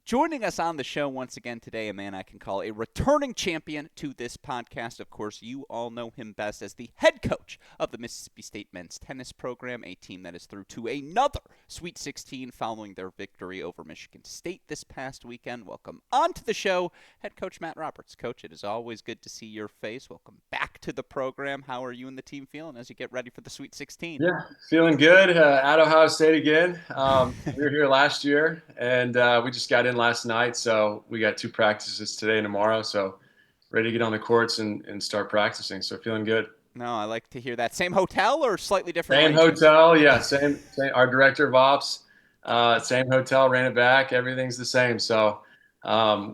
Joining us on the show once again today, a man I can call a returning champion to this podcast. Of course, you all know him best as the head coach of the Mississippi State men's tennis program, a team that is through to another Sweet 16 following their victory over Michigan State this past weekend. Welcome onto the show, head coach Matt Roberts. Coach, it is always good to see your face. Welcome back to the program. How are you and the team feeling as you get ready for the Sweet 16? Yeah, feeling good. At Ohio State again. We were here last year, and we just got in last night. So we got 2 practices today and tomorrow. So ready to get on the courts and start practicing. So feeling good. No, I like to hear that. Same hotel or slightly different Same arrangements? hotel, yeah. Same. Our director of ops, same hotel, ran it back. Everything's the same. So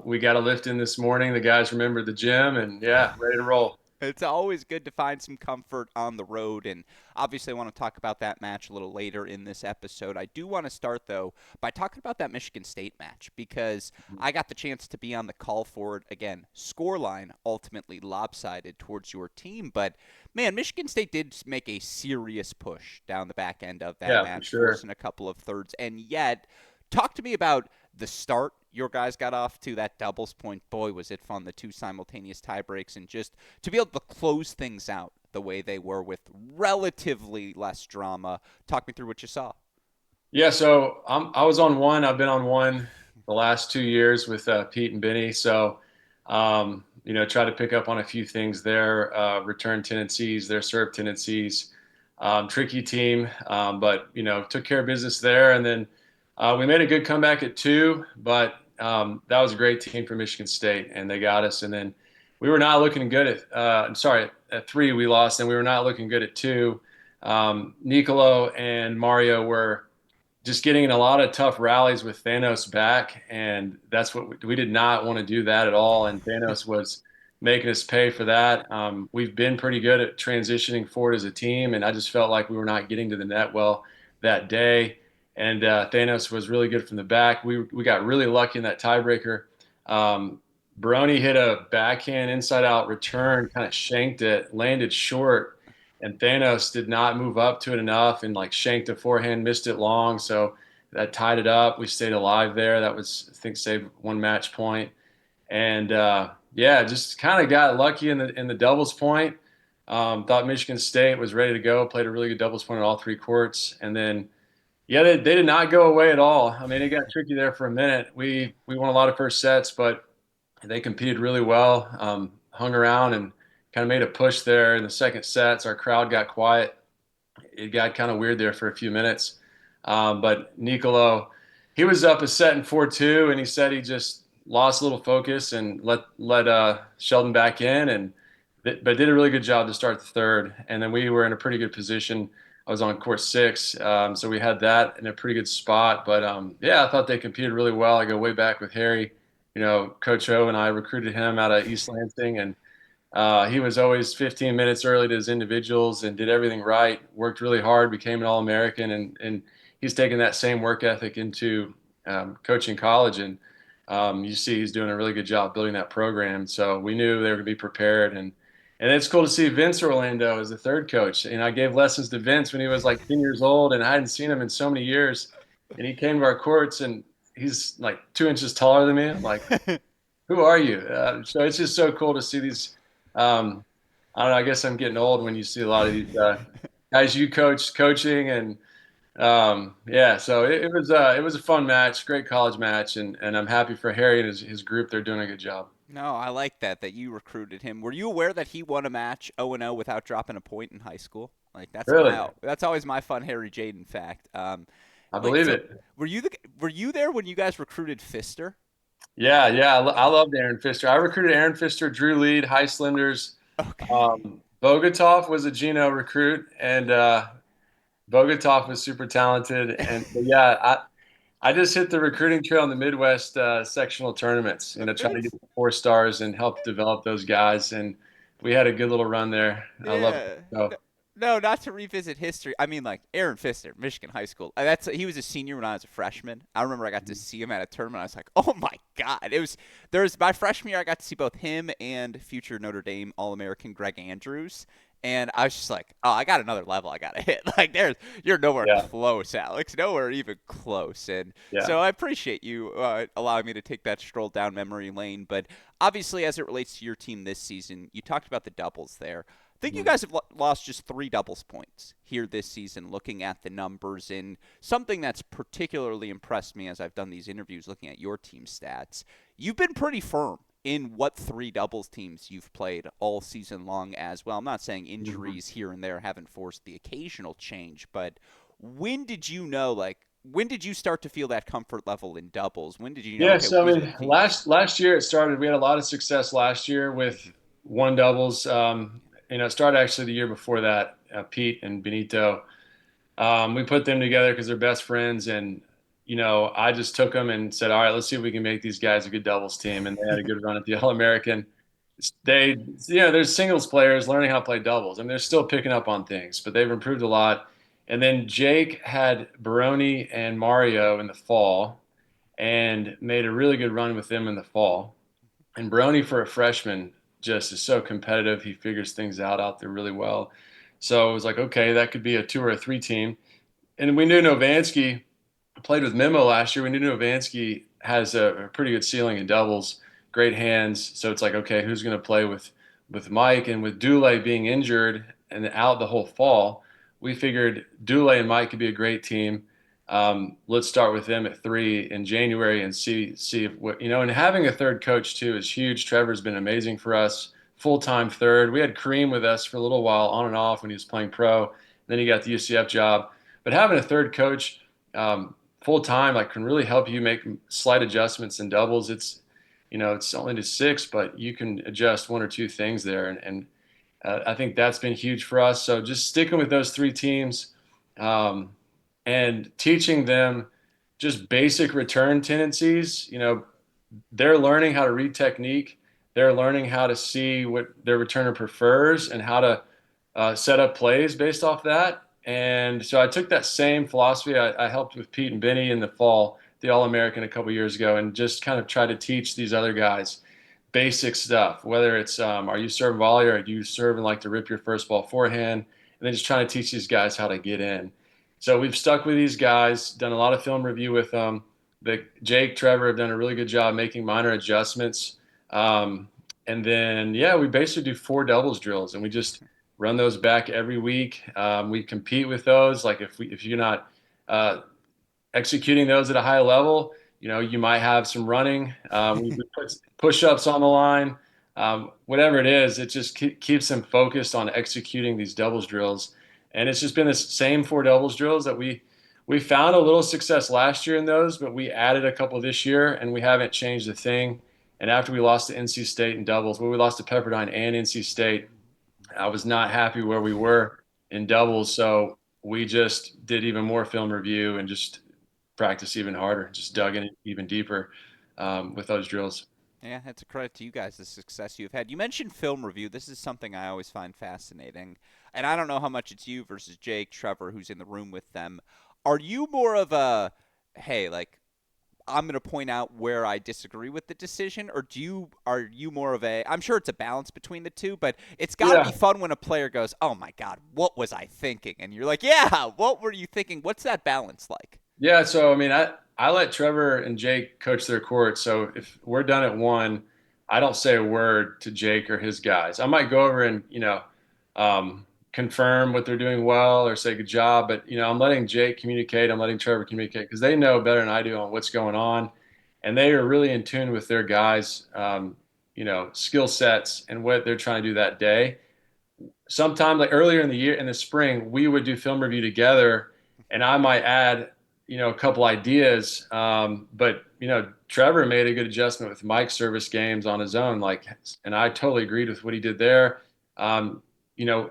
we got a lift in this morning. The guys remembered the gym, and yeah, ready to roll. It's always good to find some comfort on the road, and obviously I want to talk about that match a little later in this episode. I do want to start, though, by talking about that Michigan State match, because I got the chance to be on the call for it. Again, scoreline ultimately lopsided towards your team, but man, Michigan State did make a serious push down the back end of that Yeah, for match, sure. forcing a couple of thirds, and yet, talk to me about the start your guys got off to. That doubles point. Boy, was it fun. The two simultaneous tie breaks, and just to be able to close things out the way they were with relatively less drama. Talk me through what you saw. Yeah, so I was on one. I've been on one the last 2 years with Pete and Benny. So, try to pick up on a few things there, return tendencies, their serve tendencies. Tricky team, but, took care of business there. And then we made a good comeback at two, but that was a great team for Michigan State, and they got us. And then we were not looking good I'm sorry, at three we lost, and we were not looking good at two. Nicolo and Mario were just getting in a lot of tough rallies with Thanos back, and that's what we did not want to do that at all. And Thanos was making us pay for that. We've been pretty good at transitioning forward as a team, and I just felt like we were not getting to the net well that day. And Thanos was really good from the back. We got really lucky in that tiebreaker. Baroni hit a backhand inside out return, kind of shanked it, landed short, and Thanos did not move up to it enough and like shanked a forehand, missed it long. So that tied it up. We stayed alive there. That was, I think, saved one match point. And yeah, just kind of got lucky in the doubles point. Thought Michigan State was ready to go. Played a really good doubles point at all three courts, and then yeah, they did not go away at all. I mean, it got tricky there for a minute. We won a lot of first sets, but they competed really well. Hung around and kind of made a push there in the second sets. Our crowd got quiet. It got kind of weird there for a few minutes. But Nicolo, he was up a set in 4-2, and he said he just lost a little focus and let Sheldon back in, but did a really good job to start the third. And then we were in a pretty good position. I was on court six, so we had that in a pretty good spot. But yeah, I thought they competed really well. I go way back with Harry. Coach O and I recruited him out of East Lansing, and he was always 15 minutes early to his individuals and did everything right, worked really hard, became an All-American, and he's taken that same work ethic into coaching college. And you see he's doing a really good job building that program. So we knew they were going to be prepared. And it's cool to see Vince Orlando as the third coach. And I gave lessons to Vince when he was like 10 years old, and I hadn't seen him in so many years. And he came to our courts, and he's like 2 inches taller than me. I'm like, who are you? So it's just so cool to see these. I don't know. I guess I'm getting old when you see a lot of these guys you coaching, and yeah. So it was a fun match, great college match, and I'm happy for Harry and his group. They're doing a good job. No, I like that you recruited him. Were you aware that he won a match 0-0 without dropping a point in high school? Like Really, that's always my fun Harry Jaden fact. I Wait, believe so it. were you there when you guys recruited Fister? Yeah, yeah. I loved Aaron Fister. I recruited Aaron Fister, Drew Lead, Heislenders. Okay. Bogotov was a Geno recruit, and Bogotov was super talented. And but yeah, I just hit the recruiting trail in the Midwest sectional tournaments, trying to get It's the 4 stars and help develop those guys. And we had a good little run there. I love it. Yeah. So, No, not to revisit history. I mean, like Aaron Fister, Michigan high school. He was a senior when I was a freshman. I remember I got to see him at a tournament. I was like, oh my god! There was my freshman year. I got to see both him and future Notre Dame All American Greg Andrews, And I was just like, oh, I got another level I gotta hit. Like you're nowhere Yeah, close, Alex. Nowhere even close. And yeah. so I appreciate you allowing me to take that stroll down memory lane. But obviously, as it relates to your team this season, you talked about the doubles there. I think you Mhm. guys have lost just 3 doubles points here this season, looking at the numbers. And something that's particularly impressed me as I've done these interviews looking at your team stats, you've been pretty firm in what 3 doubles teams you've played all season long as well. I'm not saying Mhm. injuries here and there haven't forced the occasional change, but when did you know, like, when did you start to feel that comfort level in doubles? When did you know, Yeah, okay, so I these are the mean, teams? last year it started. We had a lot of success last year with Hmm. one doubles. It started actually the year before that. Pete and Benito, we put them together because they're best friends, and I just took them and said, "All right, let's see if we can make these guys a good doubles team." And they had a good run at the All American. There's singles players learning how to play doubles. I mean, they're still picking up on things, but they've improved a lot. And then Jake had Baroni and Mario in the fall and made a really good run with them in the fall. And Brony, for a freshman, just is so competitive. He figures things out there really well. So it was like, okay, that could be a 2 or a 3 team. And we knew Novansky played with Memo last year. We knew Novansky has a pretty good ceiling in doubles, great hands. So it's like, okay, who's going to play with Mike? And with Dule being injured and out the whole fall, we figured Dule and Mike could be a great team. Let's start with them at 3 in January and see if what And having a third coach too is huge. Trevor's been amazing for us, full-time third. We had Kareem with us for a little while on and off when he was playing pro. Then he got the UCF job, but having a third coach full time like can really help you make slight adjustments in doubles. It's only to 6, but you can adjust 1 or 2 things there, and I think that's been huge for us. So just sticking with those 3 teams, um, and teaching them just basic return tendencies. They're learning how to read technique. They're learning how to see what their returner prefers and how to set up plays based off that. And so I took that same philosophy. I helped with Pete and Benny in the fall, the All American a couple years ago, and just kind of try to teach these other guys basic stuff. Whether it's are you serving volley or are you serving like to rip your first ball forehand, and then just trying to teach these guys how to get in. So we've stuck with these guys, done a lot of film review with them. Jake, Trevor have done a really good job making minor adjustments. And then, yeah, we basically do 4 doubles drills, and we just run those back every week. We compete with those. Like if you're not executing those at a high level, you might have some running. We put push-ups on the line. Whatever it is, it just keeps them focused on executing these doubles drills. And it's just been the same 4 doubles drills that we found a little success last year in those, but we added a couple this year, and we haven't changed a thing. And after we lost to NC State in doubles, we lost to Pepperdine and NC State, I was not happy where we were in doubles, so we just did even more film review and just practiced even harder, just dug in even deeper with those drills. Yeah, that's a credit to you guys, the success you've had. You mentioned film review. This is something I always find fascinating. And I don't know how much it's you versus Jake, Trevor, who's in the room with them. Are you more of a, hey, like, I'm going to point out where I disagree with the decision, or are you more of a? I'm sure it's a balance between the two, but it's got to be Yeah, fun when a player goes, "Oh my God, what was I thinking?" And you're like, "Yeah, what were you thinking?" What's that balance like? yeah. So I mean, I let Trevor and Jake coach their court. So if we're done at 1, I don't say a word to Jake or his guys. I might go over and confirm what they're doing well or say good job, but I'm letting Jake communicate. I'm letting Trevor communicate because they know better than I do on what's going on, and they are really in tune with their guys, skill sets and what they're trying to do that day. Sometime like earlier in the year in the spring, we would do film review together, and I might add a couple ideas. But Trevor made a good adjustment with Mike's service games on his own, like, and I totally agreed with what he did there. um,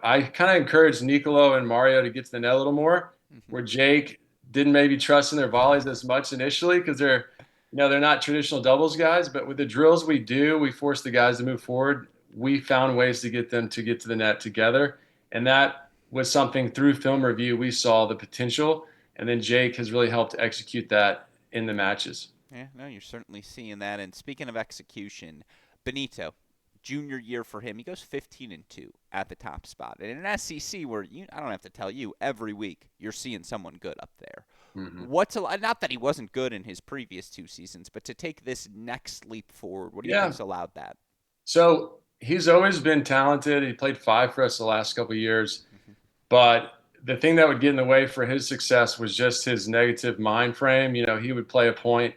I kind of encouraged Nicolo and Mario to get to the net a little more, Hmm. where Jake didn't maybe trust in their volleys as much initially because they're not traditional doubles guys. But with the drills we do, we force the guys to move forward. We found ways to get them to get to the net together, and that was something through film review we saw the potential, and then Jake has really helped execute that in the matches. Yeah, no, you're certainly seeing that. And speaking of execution, Benito, junior year for him, he goes 15-2 at the top spot. And in an SEC where I don't have to tell you, every week you're seeing someone good up there. Mm-hmm. Not that he wasn't good in his previous 2 seasons, but to take this next leap forward, what do you Yeah. think's allowed that? So he's always been talented. He played five for us the last couple of years. Mm-hmm. But the thing that would get in the way for his success was just his negative mind frame. He would play a point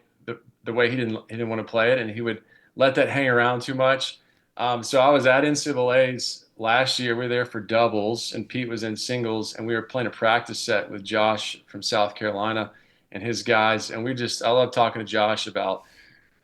the way he didn't want to play it, and he would let that hang around too much. So I was at NCAA's last year. We were there for doubles, and Pete was in singles, and we were playing a practice set with Josh from South Carolina and his guys. And I love talking to Josh about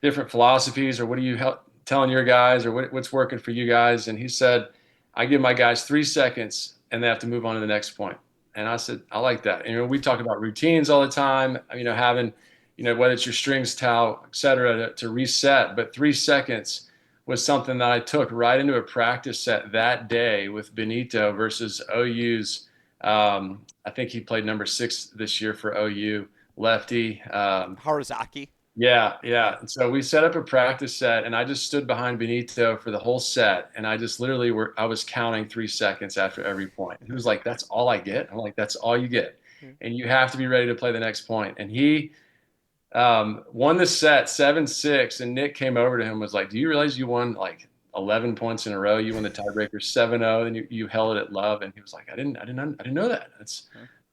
different philosophies or what are you telling your guys or what's working for you guys. And he said, I give my guys 3 seconds and they have to move on to the next point. And I said, I like that. And, we talk about routines all the time, having, whether it's your strings, towel, et cetera, to reset. But 3 seconds was something that I took right into a practice set that day with Benito versus OU's. I think he played number 6 this year for OU, lefty. Harazaki. Yeah, Yeah. yeah. And so we set up a practice set, and I just stood behind Benito for the whole set, and I just literally I was counting 3 seconds after every point. He was like, "That's all I get." I'm like, "That's all you get, and you have to be ready to play the next point." And he won the set 7-6, and Nick came over to him and was like, "Do you realize you won like 11 points in a row? You won the tiebreaker 7-0, and you held it at love." And he was like, "I didn't know that.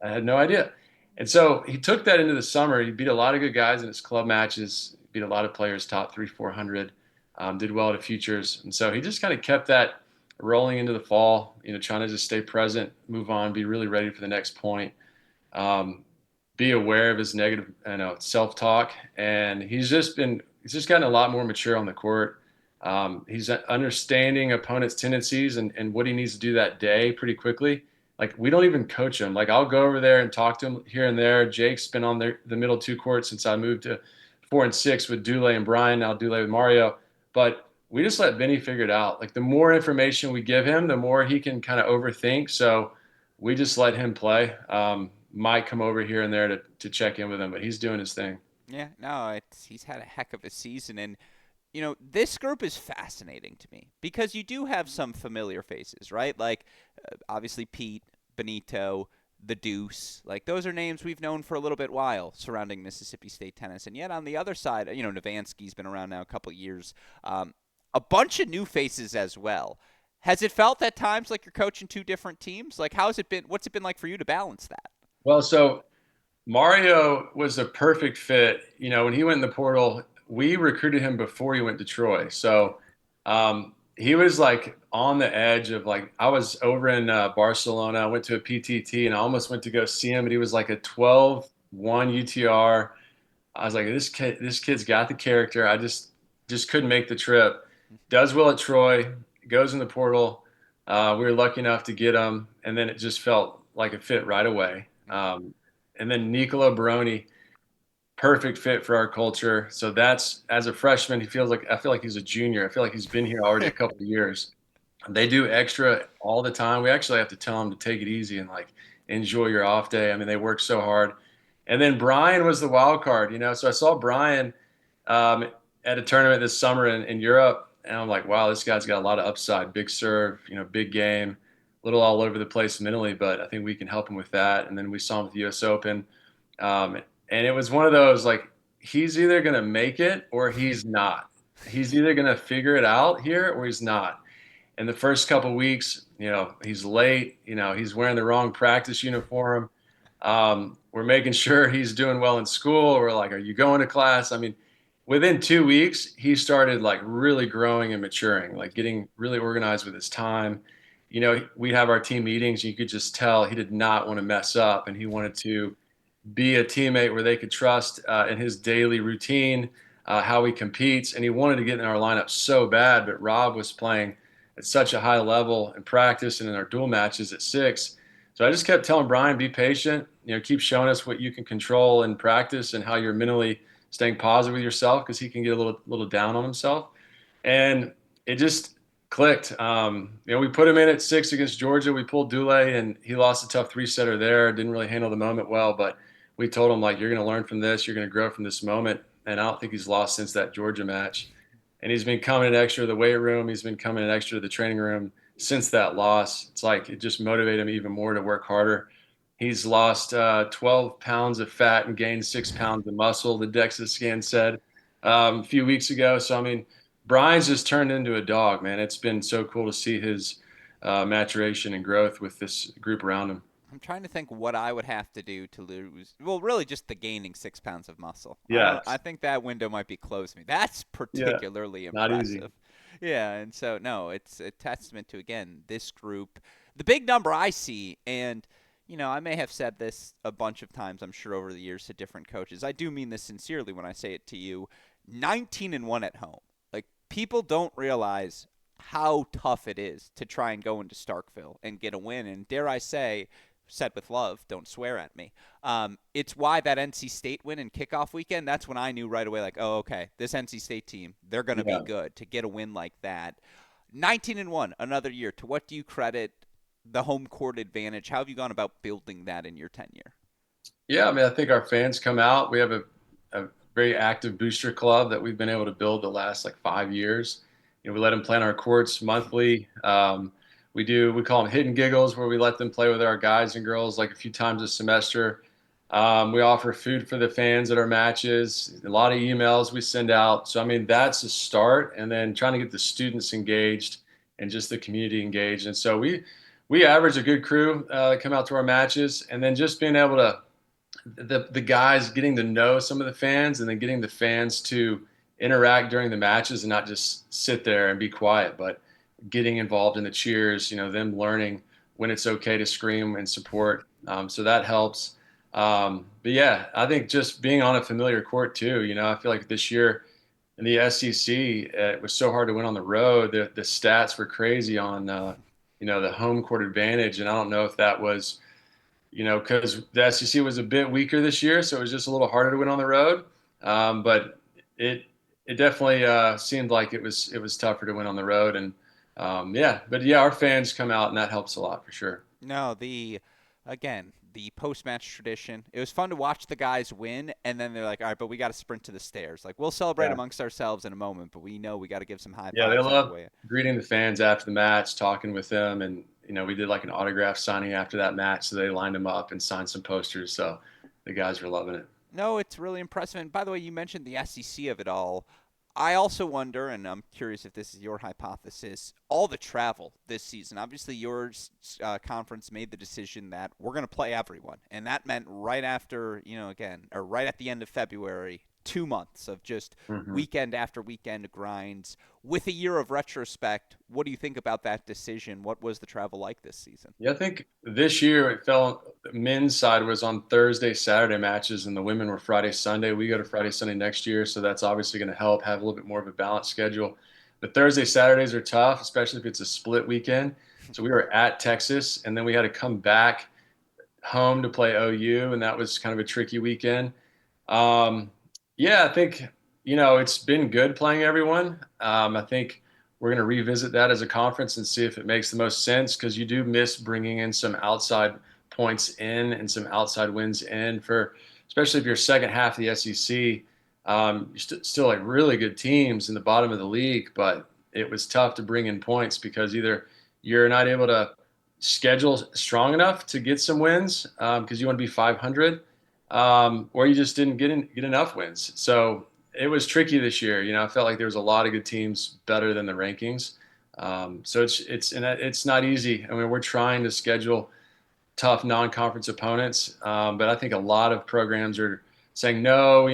I had no idea." And so he took that into the summer. He beat a lot of good guys in his club matches, beat a lot of players top 300, 400, did well at futures. And so he just kind of kept that rolling into the fall, trying to just stay present, move on, be really ready for the next point, um, be aware of his negative, self-talk. And he's just gotten a lot more mature on the court. He's understanding opponents' tendencies and what he needs to do that day pretty quickly. Like, we don't even coach him. Like, I'll go over there and talk to him here and there. Jake's been on the middle two courts since I moved to 4 and 6 with Dule and Brian, now Dule with Mario. But we just let Benny figure it out. Like, the more information we give him, the more he can kind of overthink. So we just let him play. Might come over here and there to check in with him, but he's doing his thing. Yeah, no, he's had a heck of a season, and this group is fascinating to me because you do have some familiar faces, right? Like, obviously Pete, Benito, the Deuce. Like, those are names we've known for a little bit while surrounding Mississippi State tennis. And yet on the other side, Navansky's been around now a couple years. A bunch of new faces as well. Has it felt at times like you're coaching two different teams? Like, how's it been? What's it been like for you to balance that? Well, so Mario was a perfect fit. When he went in the portal, we recruited him before he went to Troy. So he was like on the edge of, like, I was over in Barcelona. I went to a PTT and I almost went to go see him, but he was like a 12-1 UTR. I was like, this kid's got the character. I just couldn't make the trip. Does well at Troy, goes in the portal. We were lucky enough to get him, and then it just felt like a fit right away. And then Nicola Baroni, perfect fit for our culture. So that's, as a freshman, I feel like he's a junior. I feel like he's been here already a couple of years. They do extra all the time. We actually have to tell them to take it easy and, like, enjoy your off day. I mean, they work so hard. And then Brian was the wild card, So I saw Brian um, at a tournament this summer in Europe, and I'm like, wow, this guy's got a lot of upside. Big serve, big game, a little all over the place mentally, but I think we can help him with that. And then we saw him at the U.S. Open, and it was one of those, like, he's either going to make it or he's not. He's either going to figure it out here or he's not. In the first couple of weeks, he's late. He's wearing the wrong practice uniform. We're making sure he's doing well in school. We're like, are you going to class? I mean, within 2 weeks, he started, like, really growing and maturing, like getting really organized with his time. We'd have our team meetings. You could just tell he did not want to mess up, and he wanted to be a teammate where they could trust in his daily routine, how he competes. And he wanted to get in our lineup so bad, but Rob was playing at such a high level in practice and in our dual matches at 6. So I just kept telling Brian, be patient, keep showing us what you can control in practice and how you're mentally staying positive with yourself, because he can get a little down on himself. And it just clicked. We put him in at 6 against Georgia. We pulled Dule, and he lost a tough 3-setter there. Didn't really handle the moment well, but we told him, like, you're going to learn from this. You're going to grow from this moment. And I don't think he's lost since that Georgia match. and he's been coming in extra to the weight room. He's been coming in extra to the training room since that loss. It's like it just motivated him even more to work harder. He's lost 12 pounds of fat and gained 6 pounds of muscle, the DEXA scan said a few weeks ago. So, I mean, Brian's just turned into a dog, man. It's been so cool to see his maturation and growth with this group around him. I'm trying to think what I would have to do to lose. Well, really, just the gaining 6 pounds of muscle. I don't. I Yes. think that window might be closed me. That's Yeah. particularly Not easy. impressive. Yeah, and so no, it's a testament to again this group. The big number I see, and I may have said this a bunch of times. I'm sure over the years to different coaches. I do mean this sincerely when I say it to you. 19-1 at home. Like people don't realize how tough it is to try and go into Starkville and get a win. And dare I say, said with love, don't swear at me. It's why that NC State win in kickoff weekend, that's when I knew right away, like, oh, okay, this NC State team, they're going to be Yeah. good to get a win like that. 19-1, another year. To what do you credit the home court advantage? How have you gone about building that in your tenure? Yeah, I mean, I think our fans come out. We have a very active booster club that we've been able to build the last like 5 years. We let them play on our courts monthly. We call them hidden giggles, where we let them play with our guys and girls like a few times a semester. We offer food for the fans at our matches, a lot of emails we send out. So, I mean, that's a start. And then trying to get the students engaged and just the community engaged. And so we average a good crew that come out to our matches, and then just being able to the guys getting to know some of the fans, and then getting the fans to interact during the matches and not just sit there and be quiet, but getting involved in the cheers, them learning when it's okay to scream and support. So that helps. But yeah, I think just being on a familiar court too, I feel like this year in the SEC, it was so hard to win on the road. The stats were crazy on, the home court advantage. And I don't know if that was, because the SEC was a bit weaker this year, so it was just a little harder to win on the road. But it it definitely seemed like it was tougher to win on the road, and yeah, but yeah, our fans come out, and that helps a lot for sure. No, the post match tradition. It was fun to watch the guys win, and then they're like, all right, but we got to sprint to the stairs. Like, we'll celebrate Yeah, amongst ourselves in a moment, but we know we got to give some high yeah, they fives on the love way. greeting the fans after the match, talking with them, and we did like an autograph signing after that match, so they lined them up and signed some posters. So the guys were loving it. No, it's really impressive. And by the way, you mentioned the SEC of it all. I also wonder, and I'm curious if this is your hypothesis, all the travel this season. Obviously, your conference made the decision that we're going to play everyone. And that meant right after, again, or right at the end of February, 2 months of just Hmm. weekend after weekend grinds. With a year of retrospect, what do you think about that decision? What was the travel like this season? Yeah, I think this year it fell. Men's side was on Thursday, Saturday matches, and the women were Friday, Sunday. We go to Friday, Sunday next year, so that's obviously going to help have a little bit more of a balanced schedule. But Thursday, Saturdays are tough, especially if it's a split weekend. So we were at Texas, and then we had to come back home to play OU, and that was kind of a tricky weekend. Um, yeah, I think it's been good playing everyone. I think we're going to revisit that as a conference and see if it makes the most sense, because you do miss bringing in some outside points in and some outside wins in for, especially if you're second half of the SEC. You're still like really good teams in the bottom of the league, but it was tough to bring in points because either you're not able to schedule strong enough to get some wins because you want to be 500, or you just didn't get enough wins. So it was tricky this year. I felt like there was a lot of good teams better than the rankings. So it's not easy. I mean, we're trying to schedule tough non-conference opponents, but I think a lot of programs are saying no.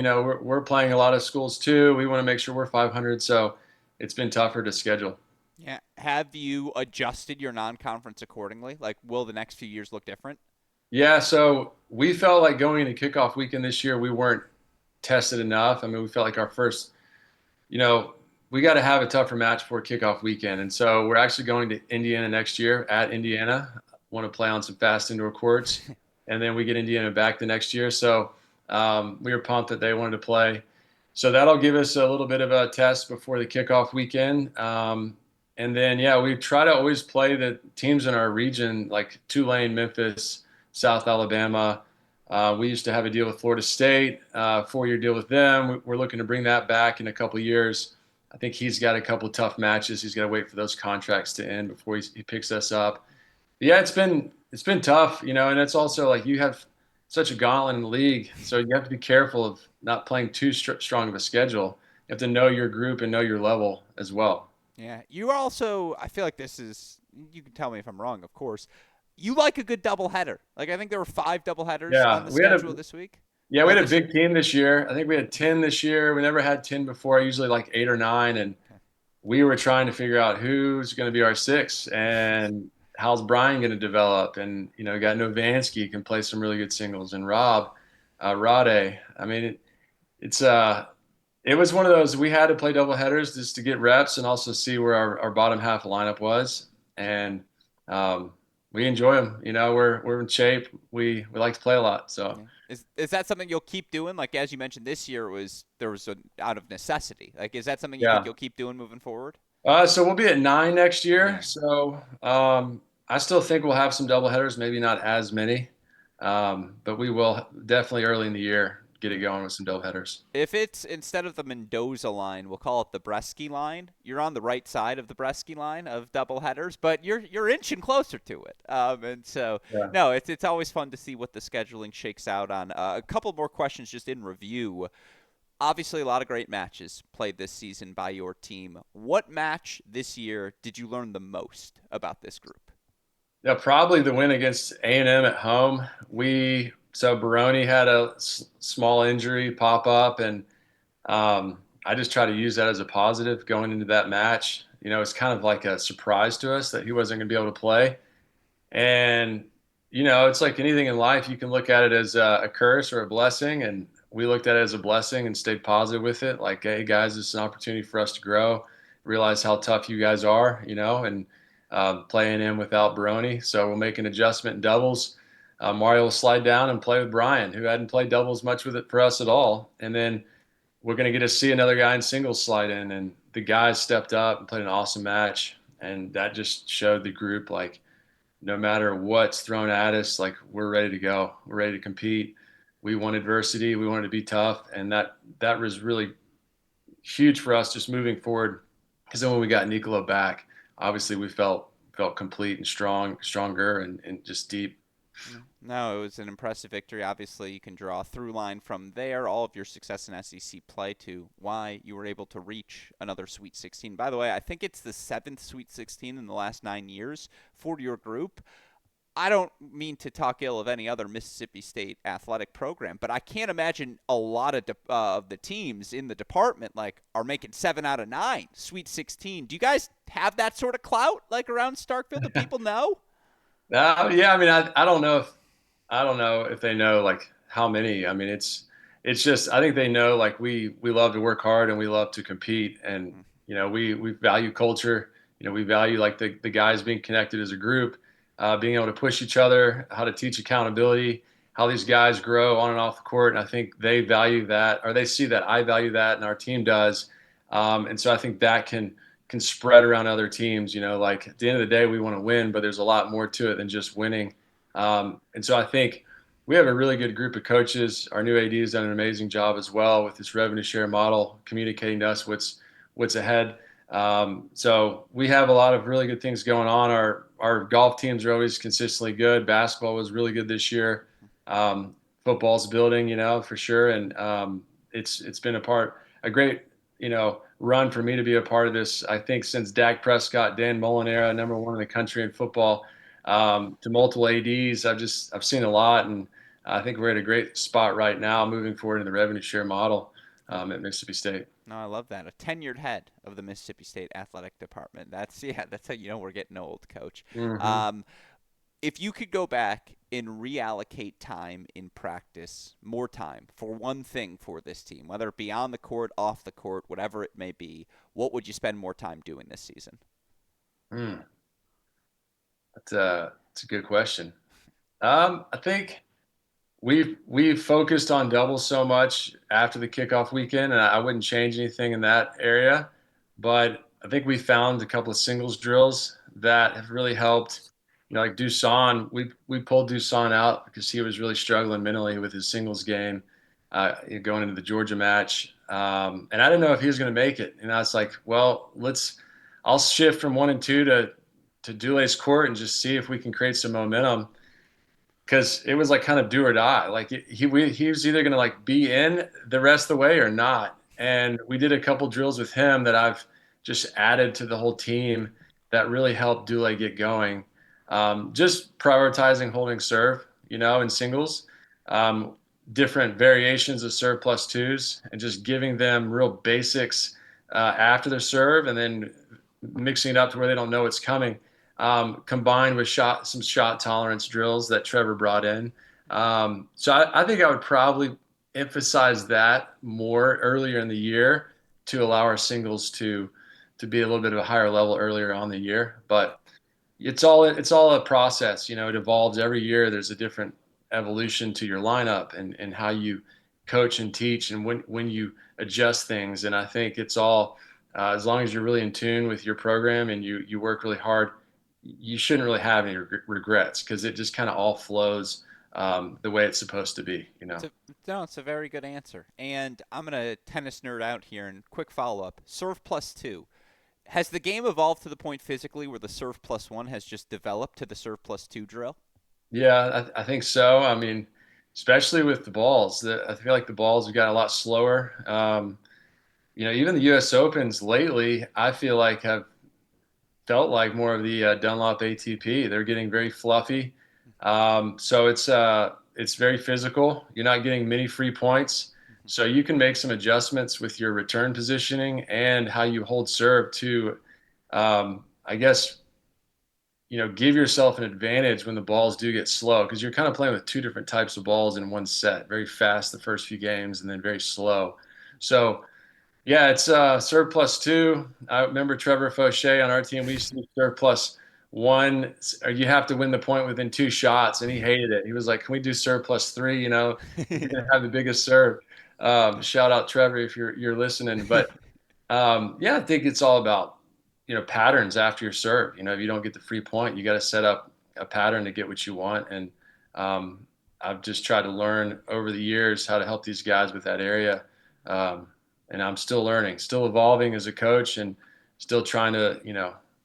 We're playing a lot of schools too. We want to make sure we're 500. So it's been tougher to schedule. Yeah. Have you adjusted your non conference accordingly? Like, will the next few years look different? Yeah, so we felt like going into kickoff weekend this year, we weren't tested enough. I mean, we felt like our first, you know, we got to have a tougher match for kickoff weekend. And so we're actually going to Indiana next year at Indiana. Want to play on some fast indoor courts. And then we get Indiana back the next year. So we were pumped that they wanted to play. So that'll give us a little bit of a test before the kickoff weekend. And then, yeah, we try to always play the teams in our region, like Tulane, Memphis, South Alabama. We used to have a deal with Florida State, 4-year deal with them. We're looking to bring that back in a couple of years. I think he's got a couple of tough matches. He's got to wait for those contracts to end before he picks us up. Yeah, it's been tough, and it's also like you have such a gauntlet in the league, so you have to be careful of not playing too strong of a schedule. You have to know your group and know your level as well. Yeah, you are also. I feel like this is. You can tell me if I'm wrong, of course. You like a good doubleheader. Like I think there were 5 doubleheaders on Yeah, the we had schedule a this week yeah, we or had a this year. big team this year. I think we had 10 this year. We never had 10 before. Usually like 8 or 9, and Okay. we were trying to figure out who's going to be our six and how's Brian going to develop. And we got Novansky can play some really good singles, and Rob, Rade. I mean, it was one of those we had to play double headers just to get reps and also see where our bottom half lineup was. And um, we enjoy them. We're in shape. We like to play a lot. So. Yeah. Is that something you'll keep doing? Like as you mentioned, this year there was an out of necessity. Like is that something you think Yeah. you'll keep doing moving forward? So we'll be at 9 next year. Yeah. So I still think we'll have some double headers, maybe not as many, but we will definitely early in the year get it going with some double headers. If it's instead of the Mendoza line, we'll call it the Bresky line. You're on the right side of the Bresky line of double headers, but you're inching closer to it. And so Yeah. no, it's always fun to see what the scheduling shakes out on. A couple more questions just in review. Obviously, a lot of great matches played this season by your team. What match this year did you learn the most about this group? Yeah, probably the win against A&M at home. So Baroni had a small injury pop up, and I just try to use that as a positive going into that match. It's kind of like a surprise to us that he wasn't going to be able to play. And, it's like anything in life, you can look at it as a curse or a blessing. And we looked at it as a blessing and stayed positive with it. Like, hey, guys, this is an opportunity for us to grow, realize how tough you guys are, and playing in without Baroni. So we'll make an adjustment in doubles. Mario will slide down and play with Brian, who hadn't played doubles much with it for us at all. And then we're going to get to see another guy in singles slide in. And the guys stepped up and played an awesome match. And that just showed the group, like, no matter what's thrown at us, like we're ready to go. We're ready to compete. We want adversity. We wanted to be tough, and that was really huge for us just moving forward. Because then when we got Nicolo back, obviously we felt complete and stronger, and just deep. No, it was an impressive victory. Obviously, you can draw a through line from there, all of your success in SEC play to why you were able to reach another Sweet 16. By the way, I think it's the seventh Sweet 16 in the last 9 years for your group. I don't mean to talk ill of any other Mississippi State athletic program, but I can't imagine a lot of the teams in the department like are making 7 out of 9 Sweet 16. Do you guys have that sort of clout like around Starkville? Do people know? Yeah, I mean, I don't know if they know like how many. I mean, it's just I think they know like we love to work hard and we love to compete, and we value culture. We value like the guys being connected as a group, being able to push each other, how to teach accountability, how these guys grow on and off the court. And I think they value that, or they see that I value that, and our team does. And so I think that can spread around other teams. Like at the end of the day, we want to win, but there's a lot more to it than just winning. And so I think we have a really good group of coaches. Our new AD has done an amazing job as well with this revenue share model, communicating to us what's ahead. So we have a lot of really good things going on. Our golf teams are always consistently good. Basketball was really good this year. Football's building, for sure, and it's been a great run for me to be a part of this. I think since Dak Prescott, Dan Mullen era, #1 in the country in football, to multiple ADs, I've seen a lot, and I think we're at a great spot right now, moving forward in the revenue share model at Mississippi State. No, I love that. A tenured head of the Mississippi State athletic department. That's yeah, that's how you know we're getting old, coach. Hmm. Um, if you could go back and reallocate time in practice, more time for one thing for this team, whether it be on the court, off the court, whatever it may be, what would you spend more time doing this season? Mm, that's a good question. I think we've focused on doubles so much after the kickoff weekend, and I wouldn't change anything in that area. But I think we found a couple of singles drills that have really helped. Like Dusan, we pulled Dusan out because he was really struggling mentally with his singles game going into the Georgia match. And I didn't know if he was going to make it. And I was like, well, I'll shift from 1 and 2 to Dulay's court and just see if we can create some momentum because it was like kind of do or die. Like he was either going to like be in the rest of the way or not. And we did a couple drills with him that I've just added to the whole team that really helped Dulé get going. Just prioritizing holding serve, in singles, um, different variations of serve plus twos, and just giving them real basics after their serve, and then mixing it up to where they don't know it's coming combined with some shot tolerance drills that Trevor brought in. So I think I would probably emphasize that more earlier in the year to allow our singles to be a little bit of a higher level earlier on the year. But it's all a process. It evolves every year. There's a different evolution to your lineup and how you coach and teach and when you adjust things. And I think it's all as long as you're really in tune with your program and you work really hard, you shouldn't really have any regrets because it just kind of all flows the way it's supposed to be. It's a, no, it's a very good answer. And I'm going to tennis nerd out here and quick follow up. Serve plus two. Has the game evolved to the point physically where the serve plus one has just developed to the serve plus two drill? Yeah, I think so. I mean, especially with the balls, I feel like the balls have got a lot slower. Even the U.S. Opens lately, I feel like have felt like more of the Dunlop ATP. They're getting very fluffy, so it's very physical. You're not getting many free points, so you can make some adjustments with your return positioning and how you hold serve to, I guess, give yourself an advantage when the balls do get slow because you're kind of playing with two different types of balls in one set. Very fast the first few games, and then very slow. So yeah, it's serve plus two. I remember Trevor Fauché on our team. We used to do serve plus one, or you have to win the point within two shots, and he hated it. He was like, "Can we do serve plus three? You're gonna have the biggest serve." Shout out Trevor if you're listening. But yeah, I think it's all about patterns after your serve. If you don't get the free point, you got to set up a pattern to get what you want. And um, I've just tried to learn over the years how to help these guys with that area. Um, and I'm still learning, still evolving as a coach, and still trying to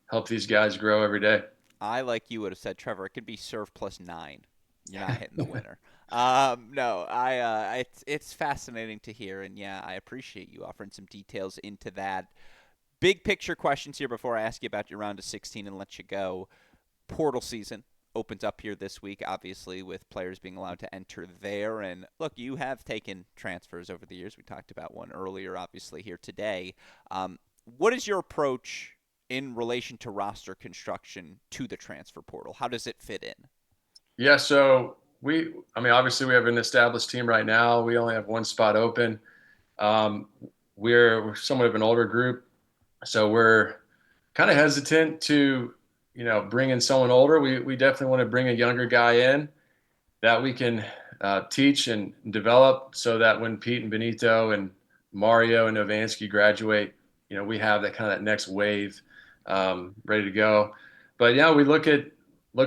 help these guys grow every day. I, like you, would have said, Trevor, it could be serve plus nine. You're not hitting the winner. No, it's fascinating to hear, and yeah, I appreciate you offering some details into that. Big picture questions here before I ask you about your round of 16 and let you go. Portal season opens up here this week, obviously, with players being allowed to enter there. And look, you have taken transfers over the years. We talked about one earlier, obviously, here today. What is your approach in relation to roster construction to the transfer portal? How does it fit in? Yeah, so I mean, obviously we have an established team right now. We only have one spot open. Um, we're somewhat of an older group, so we're kind of hesitant to, bring in someone older. We definitely want to bring a younger guy in that we can teach and develop so that when Pete and Benito and Mario and Novansky graduate, we have that kind of that next wave ready to go. But yeah, we look at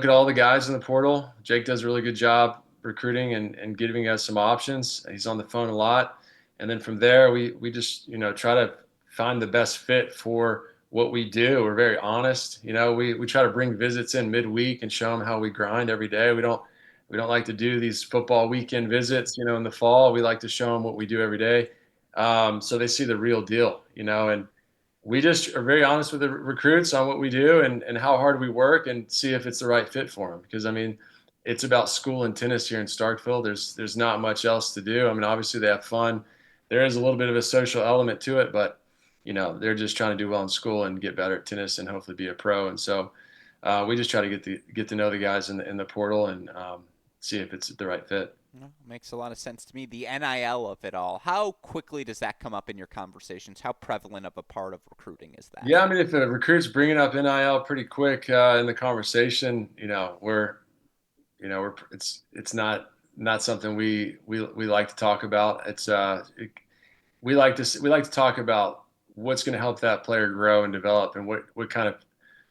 all the guys in the portal. Jake does a really good job recruiting and giving us some options. He's on the phone a lot. And then from there, we just, try to find the best fit for what we do. We're very honest. We try to bring visits in midweek and show them how we grind every day. We don't like to do these football weekend visits, in the fall. We like to show them what we do every day, so they see the real deal, and we just are very honest with the recruits on what we do and how hard we work and see if it's the right fit for them. Because I mean, it's about school and tennis here in Starkville. There's not much else to do. I mean, obviously they have fun. There is a little bit of a social element to it, but they're just trying to do well in school and get better at tennis and hopefully be a pro. And so we just try to get to know the guys in the portal and see if it's the right fit. No, makes a lot of sense to me. The NIL of it all. How quickly does that come up in your conversations? How prevalent of a part of recruiting is that? Yeah, I mean, if a recruit's bringing up NIL pretty quick in the conversation, it's not something we like to talk about. We like to talk about what's going to help that player grow and develop, and what kind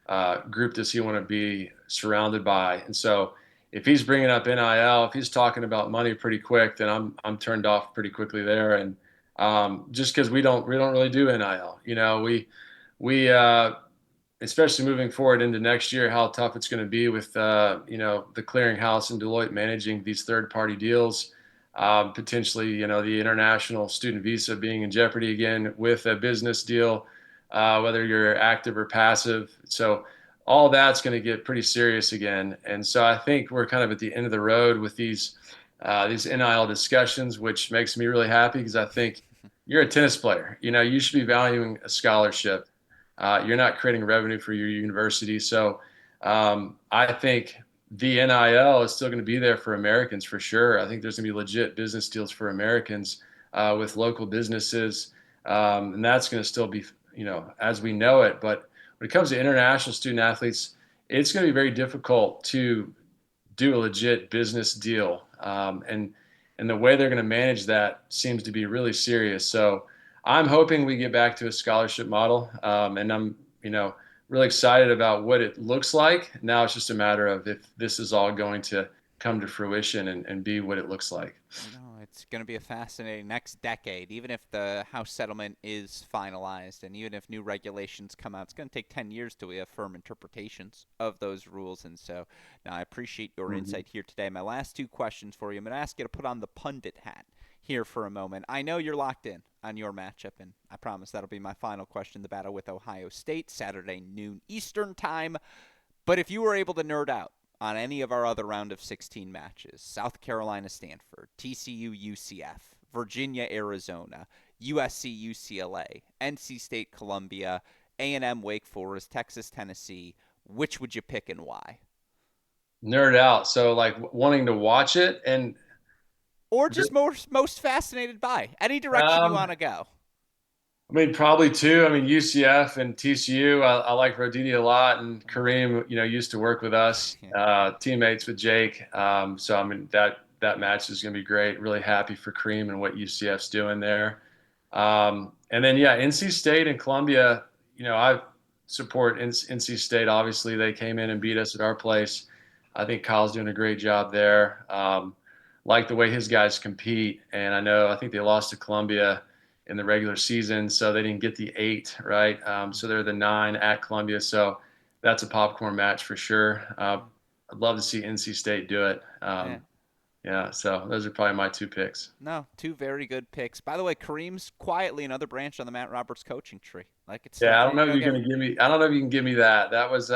of group does he want to be surrounded by. And so, if he's bringing up NIL, if he's talking about money pretty quick, then I'm turned off pretty quickly there, and just because we don't really do NIL. We especially moving forward into next year, how tough it's going to be with the clearinghouse and Deloitte managing these third-party deals. Potentially, the international student visa being in jeopardy again with a business deal, whether you're active or passive. So all that's going to get pretty serious again. And so I think we're kind of at the end of the road with these NIL discussions, which makes me really happy because I think you're a tennis player. You should be valuing a scholarship. You're not creating revenue for your university. So I think the NIL is still going to be there for Americans for sure. I think there's going to be legit business deals for Americans with local businesses. And that's going to still be, as we know it. But when it comes to international student athletes, it's going to be very difficult to do a legit business deal. And the way they're going to manage that seems to be really serious. So I'm hoping we get back to a scholarship model, and I'm really excited about what it looks like. Now it's just a matter of if this is all going to come to fruition and be what it looks like. It's going to be a fascinating next decade. Even if the House settlement is finalized and even if new regulations come out, it's going to take 10 years till we have firm interpretations of those rules. And so, now I appreciate your Mhm. insight here today. My last two questions for you. I'm going to ask you to put on the pundit hat here for a moment. I know you're locked in on your matchup, and I promise that'll be my final question. The battle with Ohio State, Saturday, noon Eastern time. But if you were able to nerd out on any of our other round of 16 matches, South Carolina Stanford, TCU UCF, Virginia Arizona, USC UCLA, NC State Columbia, A&M Wake Forest, Texas Tennessee, which would you pick and why? Nerd out. So like wanting to watch it and Or just most fascinated by any direction you um, want to go. I mean, probably two. I mean, UCF and TCU. I like Roditi a lot, and Kareem, used to work with us, Yeah. teammates with Jake. So I mean, that match is going to be great. Really happy for Kareem and what UCF's doing there. And then yeah, NC State and Columbia. I support NC State. Obviously, they came in and beat us at our place. I think Kyle's doing a great job there. Like the way his guys compete, and I think they lost to Columbia in the regular season, so they didn't get the 8, right? So they're the 9 at Columbia, so that's a popcorn match for sure. I'd love to see NC State do it. Yeah. Yeah, so those are probably my two picks. No, two very good picks. By the way, Kareem's quietly another branch on the Matt Roberts coaching tree. Like it's Yeah, I something don't know you if don't you're get. gonna give me. I don't know if you can give me that. That was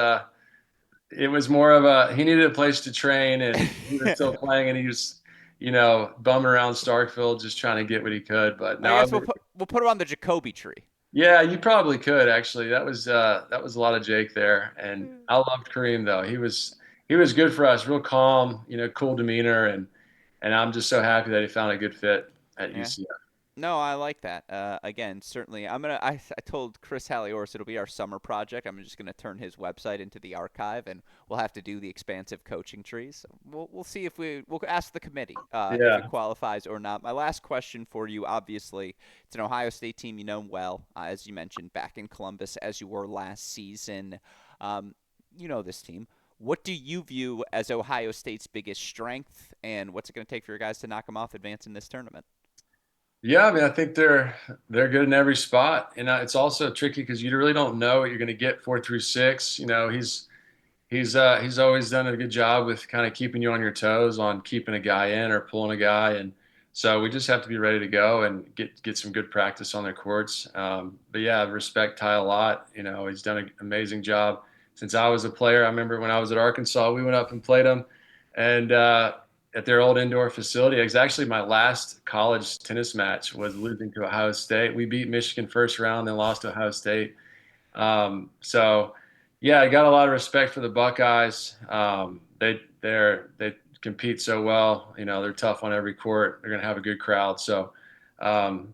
it was more of a he needed a place to train, and he was still playing, and he was bumming around Starkville just trying to get what he could. But I no, guess we'll put him on the Jacoby tree. yeah, you probably could actually. That was a lot of Jake there, and I loved Kareem though. He was good for us, real calm, cool demeanor, and I'm just so happy that he found a good fit at Yeah. UCF. No, I like that. Again, certainly, I told Chris Halliors it'll be our summer project. I'm just gonna turn his website into the archive, and we'll have to do the expansive coaching trees. We'll see if we'll ask the committee if it Yeah, qualifies or not. My last question for you, obviously, it's an Ohio State team you know well, as you mentioned, back in Columbus as you were last season. Um, you know this team. What do you view as Ohio State's biggest strength, and what's it going to take for your guys to knock them off, advance in this tournament? yeah. I mean, I think they're good in every spot, and it's also tricky because you really don't know what you're going to get 4 through 6. He's always done a good job with kind of keeping you on your toes on keeping a guy in or pulling a guy, and so we just have to be ready to go and get some good practice on their courts. But yeah, I respect Ty a lot. He's done an amazing job since I was a player. I remember when I was at Arkansas, we went up and played him, and at their old indoor facility. It was actually my last college tennis match was losing to Ohio State. We beat Michigan first round, then lost to Ohio State. So, yeah, I got a lot of respect for the Buckeyes. They compete so well. They're tough on every court. They're going to have a good crowd. So,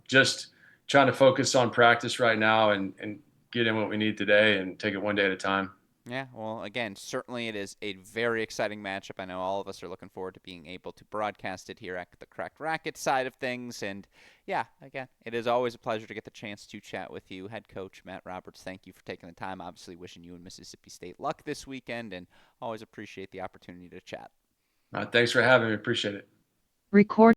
just trying to focus on practice right now and get in what we need today and take it one day at a time. Yeah, well, again, certainly it is a very exciting matchup. I know all of us are looking forward to being able to broadcast it here at the Cracked Racket side of things. And yeah, again, it is always a pleasure to get the chance to chat with you. Head coach Matt Roberts, thank you for taking the time. Obviously, wishing you and Mississippi State luck this weekend, and always appreciate the opportunity to chat. Thanks for having me. Appreciate it. Record